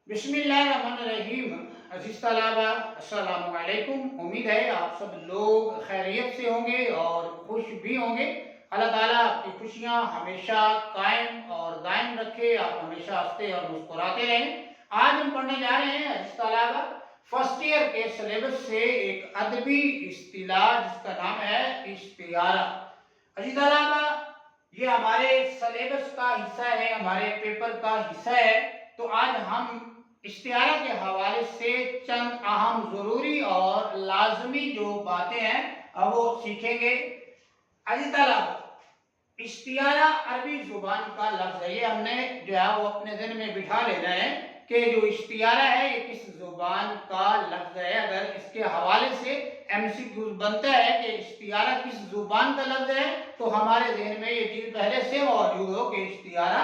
बिस्मिल्लाहिर्रहमानिर्रहीम। अजीज तलबा, अस्सलामु अलैकुम। उम्मीद है आप सब लोग खैरियत से होंगे और खुश भी होंगे। अल्लाह ताला आपकी खुशियाँ हमेशा कायम और दायम रखे, आप हमेशा हंसते और मुस्कुराते रहें। आज हम पढ़ने जा रहे हैं अजीज तलबा फर्स्ट ईयर के सिलेबस से एक अदबी इस्तिलाह जिसका नाम है इश्तियारा। अजीज तलबा, ये हमारे सिलेबस का हिस्सा है, हमारे पेपर का हिस्सा है। तो आज हम इश्तियारा के हवाले से चंद अहम जरूरी और लाजमी जो बातें हैं अब वो सीखेंगे। अजीज तलबा, इश्तियारा अरबी जुबान का लफ्ज है। ये हमने जो है वो अपने दिन में बिठा लेना है कि जो इश्तियारा है ये किस जुबान का लफ्ज है। अगर इसके हवाले से एमसीक्यू बनता है कि इश्तियारा किस जुबान का लफ्ज है तो हमारे जहन में ये चीज पहले से मौजूद हो कि इश्तियारा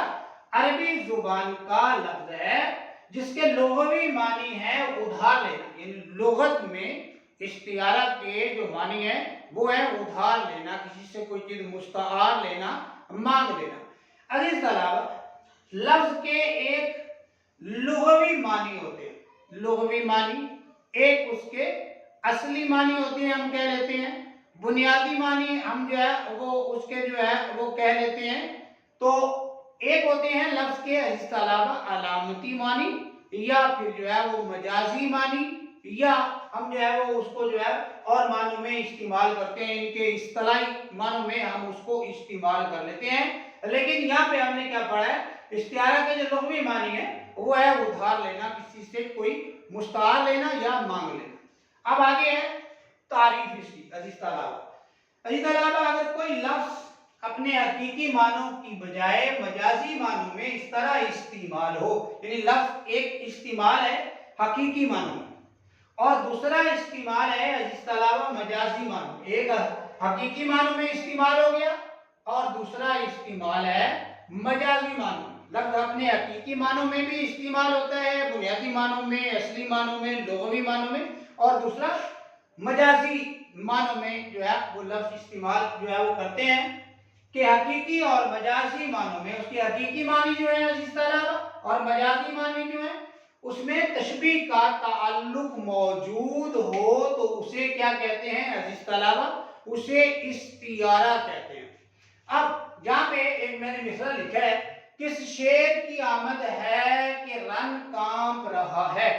अरबी जुबान का लफ्ज है जिसके लुग़वी मानी है उधार लेना। यानी लुगत में इश्तियारा के जो मानी है वो है उधार लेना, किसी से कोई चीज मुस्तार लेना, मांग लेना। अजीज तलबा, लफ्ज के एक लुग़वी मानी होते हैं। लुग़वी मानी एक उसके असली मानी होते हैं, हम कह लेते हैं। बुनियादी मानी हम जो है वो उसके जो है वो कह लेते हैं। तो एक होते हैं लफ्ज के अजीज तलबा अलामती मानी, या फिर जो है वो मजाजी मानी, या हम जो है वो उसको जो है और मानों में इस्तेमाल करते हैं। इनके इस्तिलाही मानों में हम उसको इस्तेमाल कर लेते हैं। लेकिन यहाँ पे हमने क्या पढ़ा है, इश्तियारा के जो लुग़वी मानी है वो है उधार लेना, किसी से कोई मुस्तार लेना या मांग लेना। अब आगे है तारीफ इसकी। अजीज तलबा, अगर कोई लफ्ज अपने हकीकी मानों की बजाय मजाजी मानों में इस तरह इस्तेमाल हो, यानी लफ्ज एक इस्तेमाल है हकीकी मानों में और दूसरा इस्तेमाल है अजीज तलबा मजाजी मानों में। एक हकीकी मानों में इस्तेमाल हो गया और दूसरा इस्तेमाल है मजाजी मानों में। लफ्ज अपने हकीकी मानों में भी इस्तेमाल होता है, बुनियादी मानों में, असली मानों में, लुग़वी मानों में, और दूसरा मजाजी मानों में जो है वो लफ्ज इस्तेमाल जो है वो करते हैं कि हकीकी और मजाजी मानों में उसकी हकीकी मानी जो है अजीज तलबा और मजाजी मानी जो है उसमें तशबीह का ताल्लुक मौजूद हो तो उसे क्या कहते हैं अजीज तलबा, उसे इश्तियारा कहते हैं। अब यहाँ पे एक मैंने मिसरा लिखा है, किस शेर की आमद है कि रन कांप रहा है।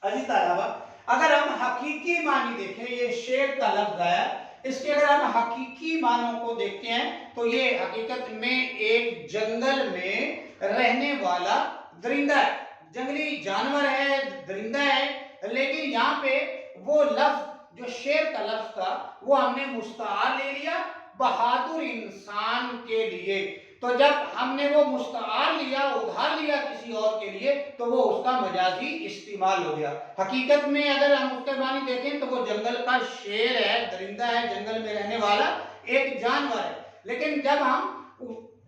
अजीज तलबा, अगर हम हकीकी मानी देखें, ये शेर का लफ्ज है, इसके अगर हम हकीकी मानों को देखते हैं तो ये हकीकत में एक जंगल में रहने वाला दरिंदा है, जंगली जानवर है, दरिंदा है। लेकिन यहाँ पे वो लफ्ज जो शेर का लफ्ज था वो हमने मुस्तार ले लिया बहादुर इंसान के लिए। तो जब हमने वो मुस्तार लिया, उधार लिया किसी और के लिए, तो वो उसका मजाजी इस्तेमाल हो गया। हकीकत में अगर हम उसके मानी देखें तो वो जंगल का शेर है, दरिंदा है, जंगल में रहने वाला एक जानवर है। लेकिन जब हम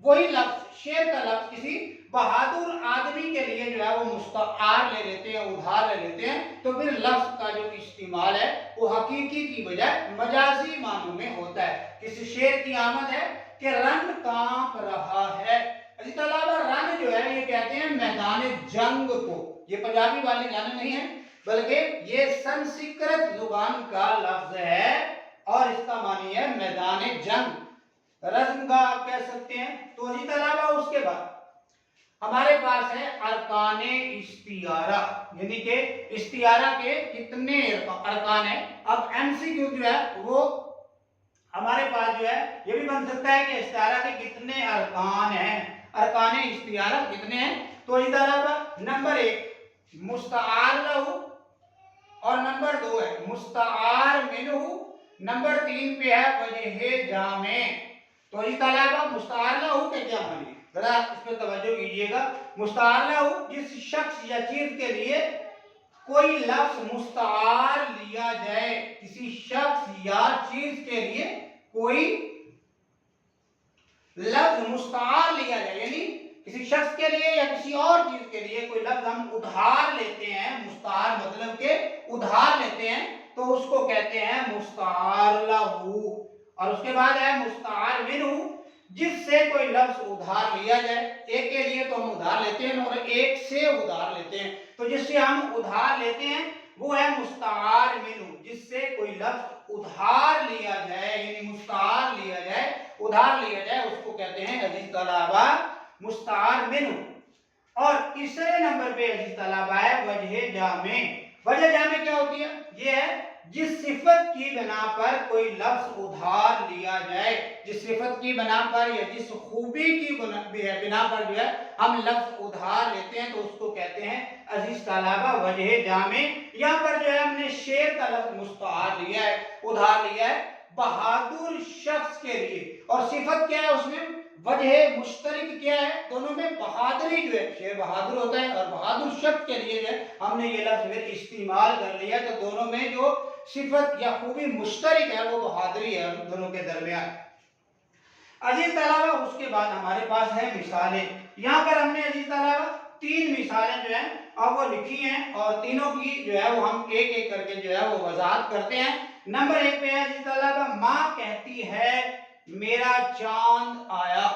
वही लफ्ज शेर का लफ्ज किसी बहादुर आदमी के लिए जो है वो मुस्तार ले लेते हैं, उधार ले लेते हैं, तो फिर लफ्ज का जो इस्तेमाल है वो हकीकी की बजाय मजाजी मानों में होता है। किसी शेर की आमद है कि रन कांप रहा है। इसी तरह रन जो है ये कहते हैं मैदान जंग को। ये पंजाबी वाले गाने नहीं है, बल्कि ये संस्कृत जुबान का लफ्ज है और इसका मानी है मैदान जंग, रज़्मगाह आप कह सकते हैं। तो इसी तरह उसके बाद हमारे पास है अरकाने इश्तियारा, यानी कि इश्तियारा के कितने अरकान है। अब एमसीक्यू जो है वो हमारे पास जो है ये भी बन सकता है कि इश्तियारा के कितने अरकान हैं, अरकाने इश्तियारा कितने हैं। तो इस तरह नंबर 1 मुस्तार लहू और नंबर 2 है मुस्तार मिनहू, नंबर 3 पे है वजह जामे। तो इस तरह मुस्तार लहू के क्या मानिए, जरा इस पर तवज्जो कीजिएगा। मुस्तार लहू जिस शख्स या चीज के लिए कोई लफ्ज मुस्तार लिया जाए, किसी शख्स या चीज के लिए कोई लफ्ज मुस्तार लिया जाए, यानी किसी शख्स के लिए या किसी और चीज के लिए कोई लफ्ज हम उधार लेते हैं, मुस्तार मतलब के उधार लेते हैं, तो उसको कहते हैं मुस्तार लहू। और उसके बाद है मुस्तार मिनहू, जिससे कोई लफ्ज उधार लिया जाए। एक के लिए तो हम उधार लेते हैं और एक से उधार लेते हैं, तो जिससे हम उधार लेते हैं वो है मुस्तार मिन्हु। जिससे कोई लफ्ज उधार लिया जाए यानी मुस्तार लिया जाए, उधार लिया जाए, उसको कहते हैं अजीज तलबा मुस्तार मिन्हु। और तीसरे नंबर पे अजीज तलबा है वजह जामे। वजह जामे क्या होती है? ये है जिस सिफत की बना पर कोई लफ्ज उधार लिया जाए, जिस सिफत की बना पर या जिस खूबी की बिना पर जो है हम लफ्ज उधार लेते हैं तो उसको कहते हैं अजीज तलबा वजह जामे। यहाँ पर जो है हमने शेर का लफ्ज मुस्तार लिया है, उधार लिया है बहादुर शख्स के लिए, और सिफत क्या है उसमें? वजह मुश्तरक क्या है दोनों में? बहादुरी जो है, शेर बहादुर होता है और बहादुर शख्स के लिए जो है हमने ये लफ्ज फिर इस्तेमाल कर लिया, तो दोनों में जो सिफत या खूबी मुश्तरक है वो बहादुरी है दोनों के दरमियान। अजीज तलबा उसके बाद हमारे पास है मिसालें। यहाँ पर हमने अजीज तलबा 3 मिसालें जो है अब वो लिखी हैं और तीनों की जो है वो हम एक एक करके जो है वो वजाहत करते हैं। नंबर 1 पे है अजीज तलबा माँ कहती है मेरा चांद आया।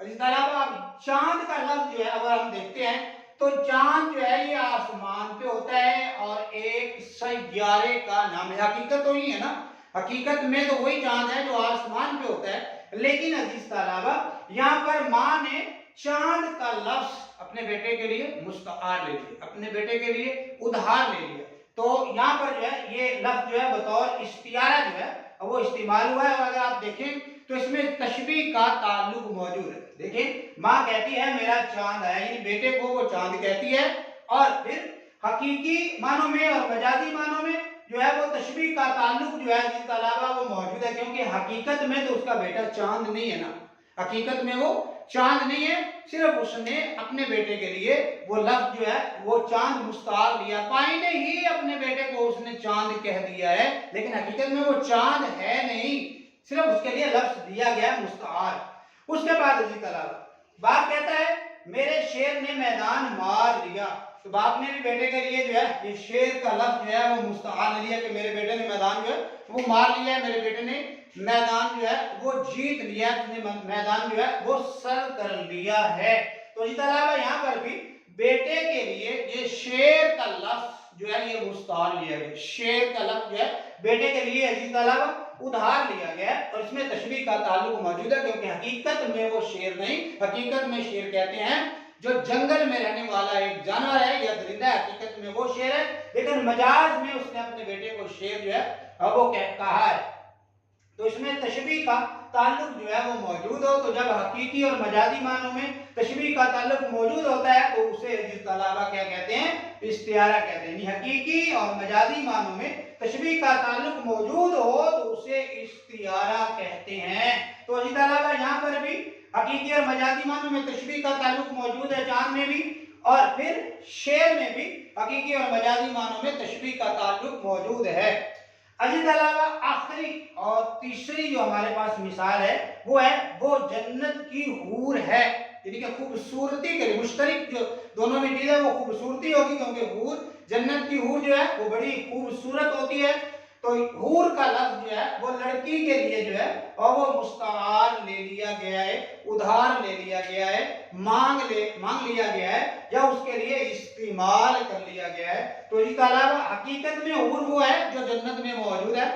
अजीज तलबा चांद का लफ्ज जो है अगर हम देखते हैं तो चांद जो है ये आसमान पे होता है और एक सैयारे का नाम है। हकीकत तो नहीं है ना, हकीकत में तो वही चांद है जो आसमान पे होता है, लेकिन अजीज तलबा यहाँ पर माँ ने चांद का लफ्ज अपने बेटे के लिए मुस्तार ले लिया, अपने बेटे के लिए उधार ले लिया, तो यहाँ पर जो है ये लफ्ज जो है बतौर इस्तियारा जो है वो इस्तेमाल हुआ है। और अगर आप देखें तो इसमें तशबीह का ताल्लुक मौजूद है। देखिए माँ कहती है मेरा चांद आया, यानी बेटे को वो चांद कहती है, और फिर हकीकी मानों में और मजाजी मानों में जो है वो तशबीह का ताल्लुक जो है अजीज तलबा वो मौजूद है, क्योंकि हकीकत में तो उसका बेटा चांद नहीं है ना, हकीकत में वो चांद नहीं है, सिर्फ उसने अपने बेटे के लिए वो लफ्ज जो है वो चांद मुस्तार लिया। पाई ने ही अपने बेटे को उसने चांद कह दिया है, लेकिन हकीकत में वो चांद है नहीं, सिर्फ उसके लिए लफ्ज दिया गया मुस्तार। उसके बाद अजीज तलबा बाप कहता है मेरे शेर ने मैदान मार लिया, तो बाप ने भी बेटे के लिए जो है ये शेर का लफ्ज जो है वो मुस्तार ने लिया कि मेरे बेटे ने मैदान जो है वो मार लिया है, मेरे बेटे ने मैदान जो है वो जीत लिया, मैदान जो है वो सर कर लिया है। तो इसी तरह यहाँ पर भी बेटे के लिए ये शेर का लफ्ज जो है ये मुस्तार लिया गया, शेर का लफ्ज जो है बेटे के लिए अजीज तलबा उधार लिया गया और इसमें तशबीह का ताल्लुक मौजूद है, क्योंकि हकीकत में वो शेर नहीं, हकीकत में शेर कहते हैं जो जंगल में रहने वाला एक जानवर है या दरिंदा है, हकीकत में वो शेर है, लेकिन मजाज में उसने अपने बेटे को शेर जो है वो कहा है, तो इसमें तशबीह का ताल्लुक जो है वो मौजूद हो। तो जब हकीकी और मजाजी मानों में तशबीह का ताल्लुक मौजूद होता है तो उसे अजीज तलबा क्या कहते हैं? इस्तियारा कहते हैं। हकीकी और मजाजी मानों में तशबीह का ताल्लुक मौजूद हो तो उसे इस्तियारा कहते हैं। तो अजीज तलबा यहाँ पर भी हकीकी और मजाजी मानों में तशबीह का ताल्लुक मौजूद है, चांद में भी, और फिर शेर में भी हकीकी और मजाजी मानों में तशबीह का ताल्लुक मौजूद है। अजीज तलबा आखिरी और तीसरी जो हमारे पास मिसाल है वो जन्नत की हूर है, यानी कि खूबसूरती के लिए मुश्तरक जो दोनों में चीज है वो खूबसूरती होगी, क्योंकि हूर जन्नत की हूर जो है वो बड़ी खूबसूरत होती है। तो हूर का लफ्ज जो है वो लड़की के लिए जो है और वो मुस्तार ले लिया गया है, उधार ले लिया गया है, मांग लिया गया है या उसके लिए इस्तेमाल कर लिया गया है। तो इसके अलावा हकीकत में हूर वो है जो जन्नत में मौजूद है,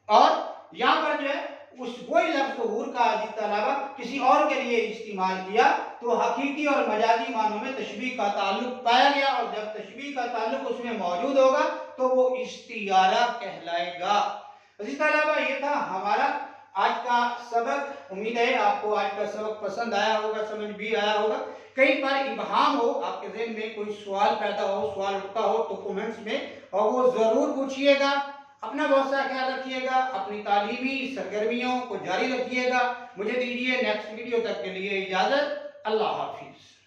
और यहाँ पर जो है उस वही लफ्ज हूर का जिसके अलावा किसी और के लिए इस्तेमाल किया तो हकीकी और मजाजी मानों में तशबीह का ताल्लुक पाया गया, और जब तशबीह का ताल्लुक उसमें मौजूद होगा तो वो इस्तियारा कहलाएगा। इसी तरह ये था हमारा आज का सबक। उम्मीद है आपको आज का सबक पसंद आया होगा, समझ भी आया होगा। कहीं पर इबहाम हो, आपके ज़हन में कोई सवाल पैदा हो, सवाल उठता हो तो कमेंट्स में और वो ज़रूर पूछिएगा। अपना बहुत सा ख्याल रखिएगा, अपनी तालीमी सरगर्मियों को जारी रखिएगा। मुझे दीजिए नेक्स्ट वीडियो तक के लिए इजाज़त। अल्लाह हाफिज़।